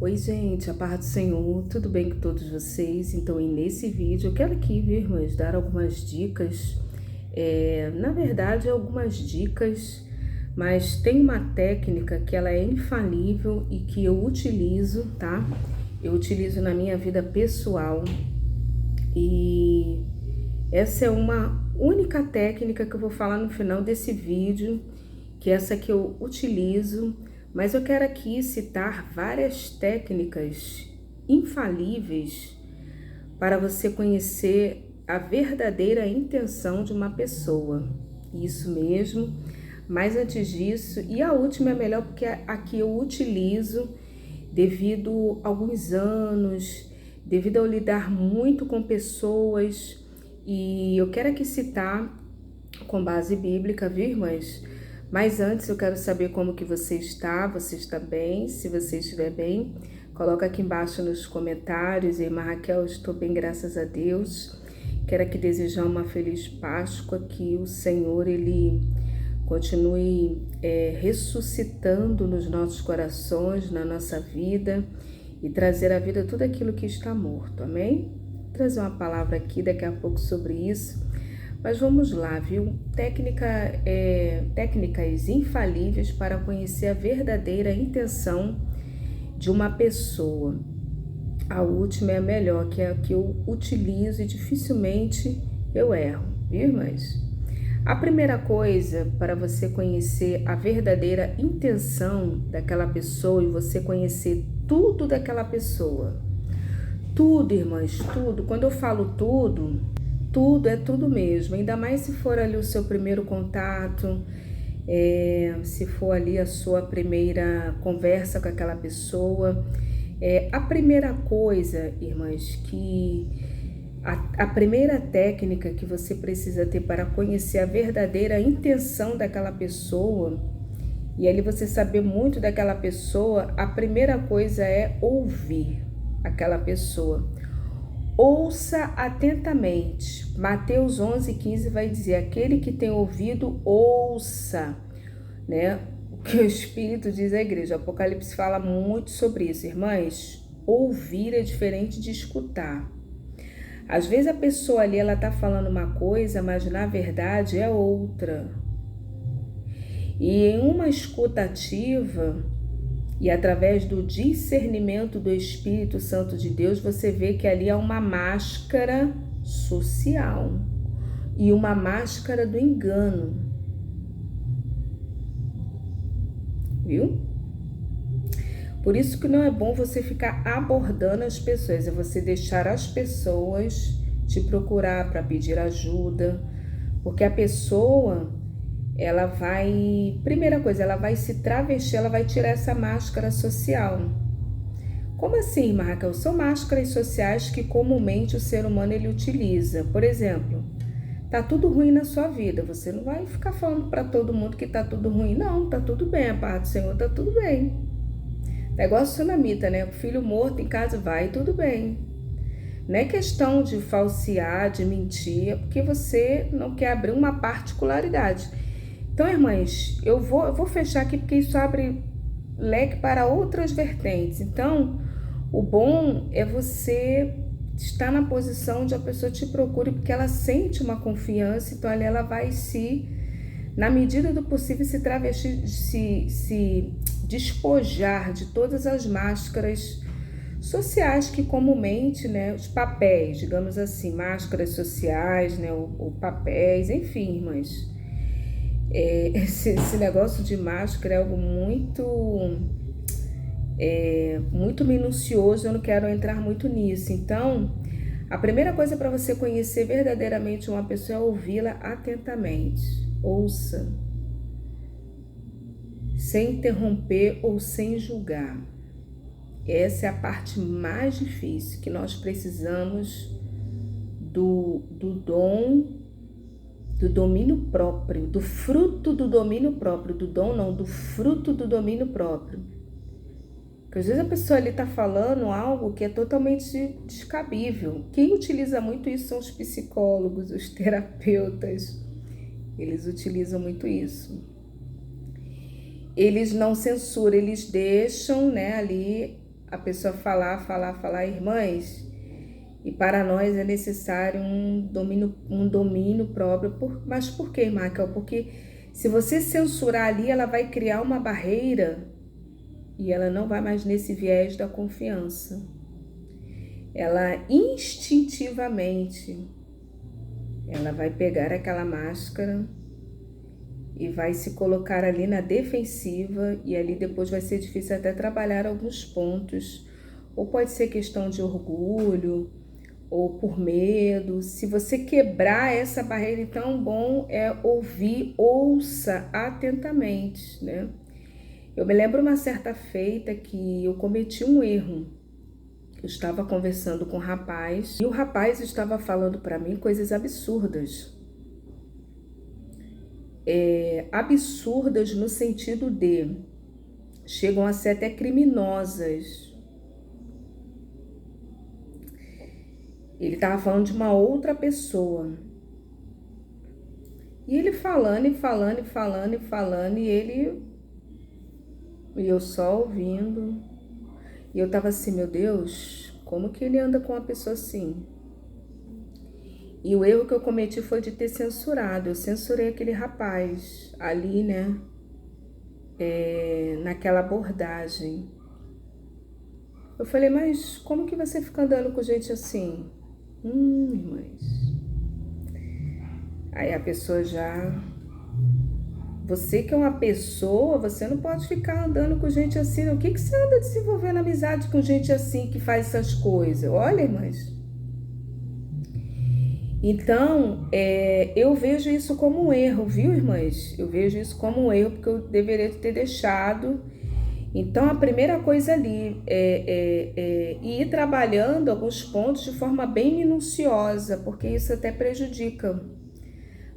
Oi, gente, a paz do Senhor, tudo bem com todos vocês? Então, nesse vídeo, eu quero aqui, irmãs, dar algumas dicas, na verdade, algumas dicas, mas tem uma técnica que ela é infalível e que eu utilizo, tá? Eu utilizo na minha vida pessoal e essa é uma única técnica que eu vou falar no final desse vídeo, que é essa que eu utilizo, mas eu quero aqui citar várias técnicas infalíveis para você conhecer a verdadeira intenção de uma pessoa. Isso mesmo. Mas antes disso, e a última é melhor porque aqui eu utilizo devido a alguns anos, devido a eu lidar muito com pessoas, e eu quero aqui citar com base bíblica, viu, irmãs? Mas antes eu quero saber como que você está bem? Se você estiver bem, coloca aqui embaixo nos comentários. Irmã Raquel, estou bem, graças a Deus. Quero aqui desejar uma feliz Páscoa, que o Senhor, Ele continue ressuscitando nos nossos corações, na nossa vida, e trazer à vida tudo aquilo que está morto, amém? Vou trazer uma palavra aqui daqui a pouco sobre isso. Mas vamos lá, viu? Técnicas infalíveis para conhecer a verdadeira intenção de uma pessoa. A última é a melhor, que é a que eu utilizo e dificilmente eu erro, viu, irmãs? A primeira coisa para você conhecer a verdadeira intenção daquela pessoa e você conhecer tudo daquela pessoa. Tudo, irmãs, tudo. Quando eu falo tudo, tudo é tudo mesmo, ainda mais se for ali o seu primeiro contato, se for ali a sua primeira conversa com aquela pessoa. A primeira coisa, irmãs, que a primeira técnica que você precisa ter para conhecer a verdadeira intenção daquela pessoa, e ali você saber muito daquela pessoa, a primeira coisa é ouvir aquela pessoa. Ouça atentamente. Mateus 11:15 vai dizer: aquele que tem ouvido, ouça, né? O que o Espírito diz à igreja. O Apocalipse fala muito sobre isso, irmãs. Ouvir é diferente de escutar. Às vezes a pessoa ali, ela tá falando uma coisa, mas na verdade é outra. E em uma escuta ativa, e através do discernimento do Espírito Santo de Deus, você vê que ali há uma máscara social e uma máscara do engano. Viu? Por isso que não é bom você ficar abordando as pessoas, é você deixar as pessoas te procurar para pedir ajuda, porque a pessoa, ela vai, primeira coisa, ela vai se travestir, ela vai tirar essa máscara social. Como assim, Raquel? São máscaras sociais que comumente o ser humano ele utiliza. Por exemplo, tá tudo ruim na sua vida, você não vai ficar falando para todo mundo que tá tudo ruim. Não, tá tudo bem, a paz do Senhor tá tudo bem. É igual a tsunamita, né? O filho morto em casa vai, tudo bem. Não é questão de falsear, de mentir, é porque você não quer abrir uma particularidade. Então, irmãs, eu vou fechar aqui porque isso abre leque para outras vertentes. Então, o bom é você estar na posição onde a pessoa te procure, porque ela sente uma confiança, então ali ela vai na medida do possível, se travestir, se despojar de todas as máscaras sociais que comumente, né, os papéis, digamos assim, máscaras sociais, né, ou papéis, enfim, irmãs. Esse negócio de máscara é algo muito minucioso, eu não quero entrar muito nisso. Então, a primeira coisa para você conhecer verdadeiramente uma pessoa é ouvi-la atentamente. Ouça, sem interromper ou sem julgar. Essa é a parte mais difícil, que nós precisamos do dom, do domínio próprio, do fruto do domínio próprio, do dom não, do fruto do domínio próprio. Porque às vezes a pessoa ali está falando algo que é totalmente descabível. Quem utiliza muito isso são os psicólogos, os terapeutas. Eles utilizam muito isso. Eles não censuram, eles deixam, né, ali a pessoa falar, irmãs, e para nós é necessário um domínio próprio. Mas por quê, Michael? Porque se você censurar ali, ela vai criar uma barreira e ela não vai mais nesse viés da confiança. Ela instintivamente, ela vai pegar aquela máscara e vai se colocar ali na defensiva, e ali depois vai ser difícil até trabalhar alguns pontos, ou pode ser questão de orgulho, ou por medo. Se você quebrar essa barreira, então bom é ouvir, ouça atentamente, né? Eu me lembro uma certa feita que eu cometi um erro. Eu estava conversando com um rapaz e o rapaz estava falando para mim coisas absurdas. Absurdas no sentido de chegam a ser até criminosas. Ele estava falando de uma outra pessoa. E ele falando, e eu só ouvindo. E eu tava assim, meu Deus, como que ele anda com uma pessoa assim? E o erro que eu cometi foi de ter censurado. Eu censurei aquele rapaz ali, né? Naquela abordagem. Eu falei, mas como que você fica andando com gente assim? Irmãs. Aí a pessoa já... Você que é uma pessoa, você não pode ficar andando com gente assim. O que você anda desenvolvendo amizade com gente assim que faz essas coisas? Olha, irmãs. Então, eu vejo isso como um erro, viu, irmãs? Eu vejo isso como um erro porque eu deveria ter deixado. Então, a primeira coisa ali é ir trabalhando alguns pontos de forma bem minuciosa, porque isso até prejudica.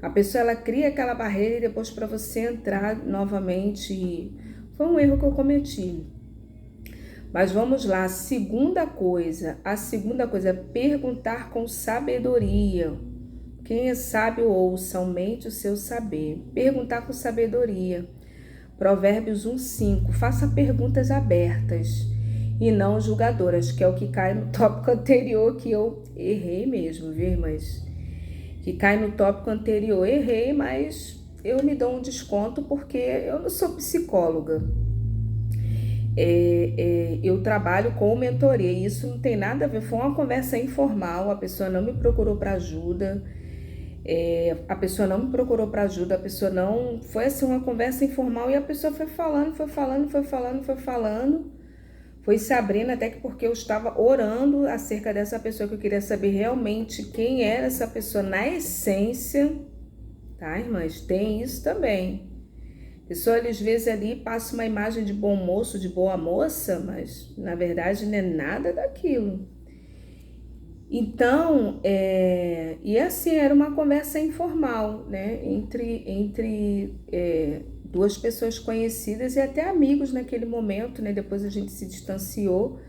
A pessoa, ela cria aquela barreira e depois para você entrar novamente. Foi um erro que eu cometi. Mas vamos lá, a segunda coisa é perguntar com sabedoria. Quem é sábio ouça, aumente o seu saber. Perguntar com sabedoria. Provérbios 1:5. Faça perguntas abertas e não julgadoras, que é o que cai no tópico anterior, que eu errei mesmo, viu, irmãs? Que cai no tópico anterior. Errei, mas eu me dou um desconto porque eu não sou psicóloga. Eu trabalho com mentoria e isso não tem nada a ver, foi uma conversa informal, a pessoa não me procurou para ajuda, a pessoa não, foi assim uma conversa informal e a pessoa foi falando, foi se abrindo, até que porque eu estava orando acerca dessa pessoa, que eu queria saber realmente quem era essa pessoa na essência, tá, irmãs? Tem isso também. A pessoa, às vezes, ali passa uma imagem de bom moço, de boa moça, mas, na verdade, não é nada daquilo. Então, e assim, era uma conversa informal, né, entre duas pessoas conhecidas e até amigos naquele momento, né, depois a gente se distanciou,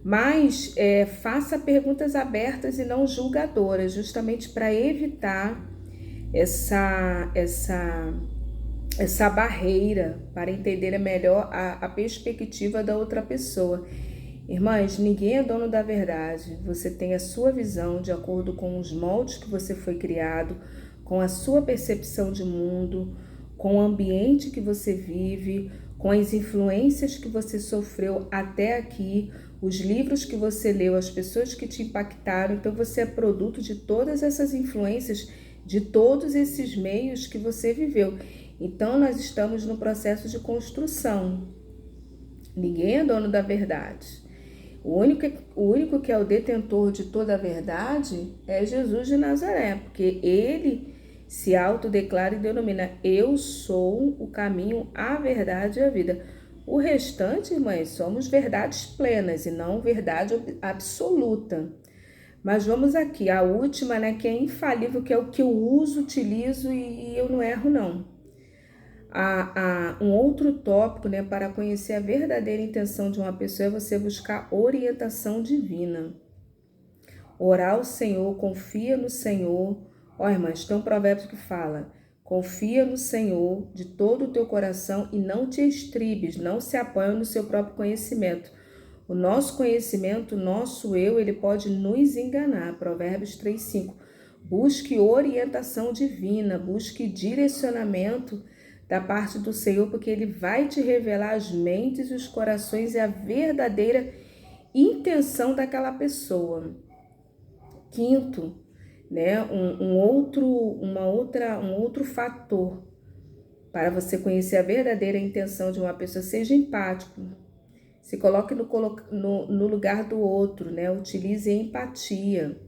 mas faça perguntas abertas e não julgadoras, justamente para evitar essa barreira, para entender melhor a perspectiva da outra pessoa. Irmãs, ninguém é dono da verdade. Você tem a sua visão de acordo com os moldes que você foi criado, com a sua percepção de mundo, com o ambiente que você vive, com as influências que você sofreu até aqui, os livros que você leu, as pessoas que te impactaram. Então você é produto de todas essas influências, de todos esses meios que você viveu. Então nós estamos no processo de construção. Ninguém é dono da verdade. O único que é o detentor de toda a verdade é Jesus de Nazaré, porque ele se autodeclara e denomina: eu sou o caminho, a verdade e a vida. O restante, irmãs, somos verdades plenas e não verdade absoluta. Mas vamos aqui, a última, né, que é infalível, que é o que eu uso, utilizo e eu não erro, não. Um outro tópico, né, para conhecer a verdadeira intenção de uma pessoa é você buscar orientação divina. Orar ao Senhor, confia no Senhor. Ó, irmãs, tem um provérbio que fala: confia no Senhor de todo o teu coração e não te estribes, não se apoia no seu próprio conhecimento. O nosso conhecimento, o nosso eu, ele pode nos enganar. Provérbios 3:5. Busque orientação divina, busque direcionamento da parte do Senhor, porque Ele vai te revelar as mentes, os corações e a verdadeira intenção daquela pessoa. Quinto, né, um outro fator para você conhecer a verdadeira intenção de uma pessoa. Seja empático, se coloque no lugar do outro, né? Utilize a empatia.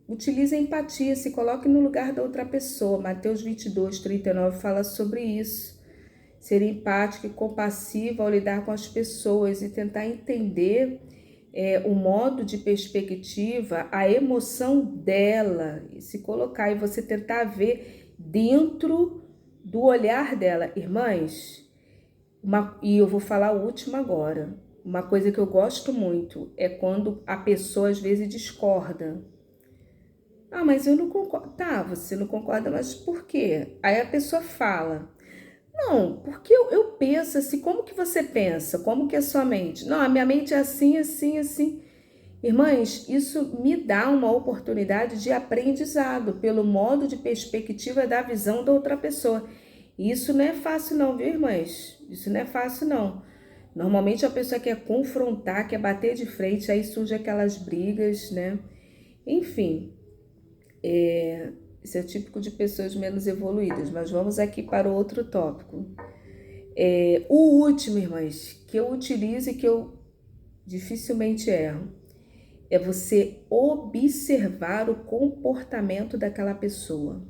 Utilize a empatia, se coloque no lugar da outra pessoa. Mateus 22:39 fala sobre isso. Ser empático e compassivo ao lidar com as pessoas e tentar entender o modo de perspectiva, a emoção dela, e se colocar e você tentar ver dentro do olhar dela. Irmãs, e eu vou falar o último agora. Uma coisa que eu gosto muito é quando a pessoa às vezes discorda. Ah, mas eu não concordo. Tá, você não concorda, mas por quê? Aí a pessoa fala, não, porque eu penso assim. Como que você pensa? Como que é a sua mente? Não, a minha mente é assim, assim, assim. Irmãs, isso me dá uma oportunidade de aprendizado pelo modo de perspectiva da visão da outra pessoa. E isso não é fácil não, viu, irmãs? Isso não é fácil não. Normalmente a pessoa quer confrontar, quer bater de frente, aí surgem aquelas brigas, né? Enfim, isso é típico de pessoas menos evoluídas, mas vamos aqui para o outro tópico. O último, irmãs, que eu utilizo e que eu dificilmente erro, é você observar o comportamento daquela pessoa.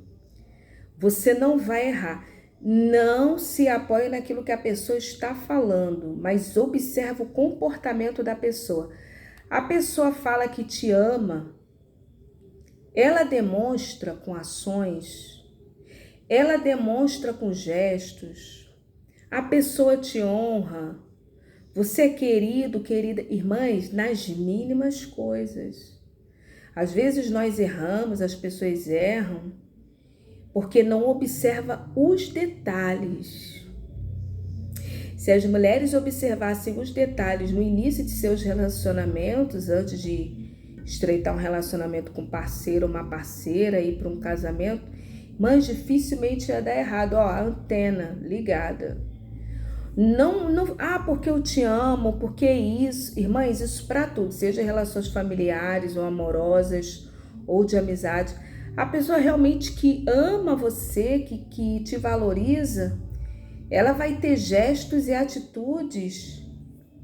Você não vai errar. Não se apoie naquilo que a pessoa está falando, mas observa o comportamento da pessoa. A pessoa fala que te ama, ela demonstra com ações, ela demonstra com gestos, a pessoa te honra, você é querido, querida. Irmãs, nas mínimas coisas. Às vezes nós erramos, as pessoas erram, porque não observa os detalhes. Se as mulheres observassem os detalhes no início de seus relacionamentos, antes de estreitar um relacionamento com um parceiro ou uma parceira, ir para um casamento, mas dificilmente ia dar errado. Ó, a antena ligada. Não, porque eu te amo, porque isso. Irmãs, isso para tudo, seja relações familiares ou amorosas ou de amizade. A pessoa realmente que ama você, que te valoriza, ela vai ter gestos e atitudes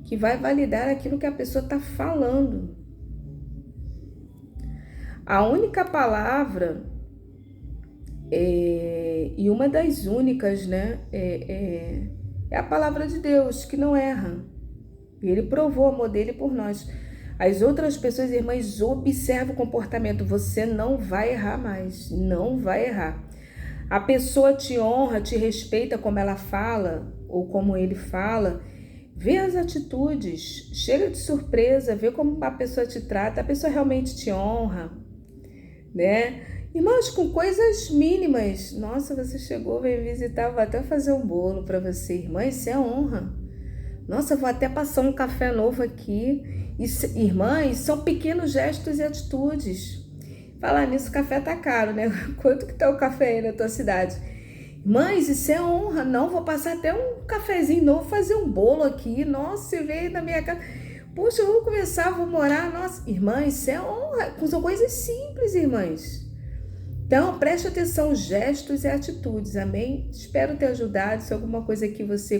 que vai validar aquilo que a pessoa está falando. A única palavra, e uma das únicas, né, é a palavra de Deus, que não erra. E Ele provou o amor dele por nós. As outras pessoas, irmãs, observam o comportamento. Você não vai errar mais. Não vai errar. A pessoa te honra, te respeita como ela fala ou como ele fala. Vê as atitudes. Chega de surpresa. Vê como a pessoa te trata. A pessoa realmente te honra, né? Irmãos, com coisas mínimas. Nossa, você chegou, veio visitar, vou até fazer um bolo para você. Irmã, isso é honra. Nossa, vou até passar um café novo aqui. Irmãs, são pequenos gestos e atitudes. Falar nisso, o café tá caro, né? Quanto que tá o café aí na tua cidade? Mães, isso é honra. Não, vou passar até um cafezinho novo, fazer um bolo aqui. Nossa, você veio na minha casa. Poxa, eu vou começar, vou morar. Nossa, irmãs, isso é honra. São coisas simples, irmãs. Então, preste atenção, gestos e atitudes, amém? Espero ter ajudado. Se alguma coisa que você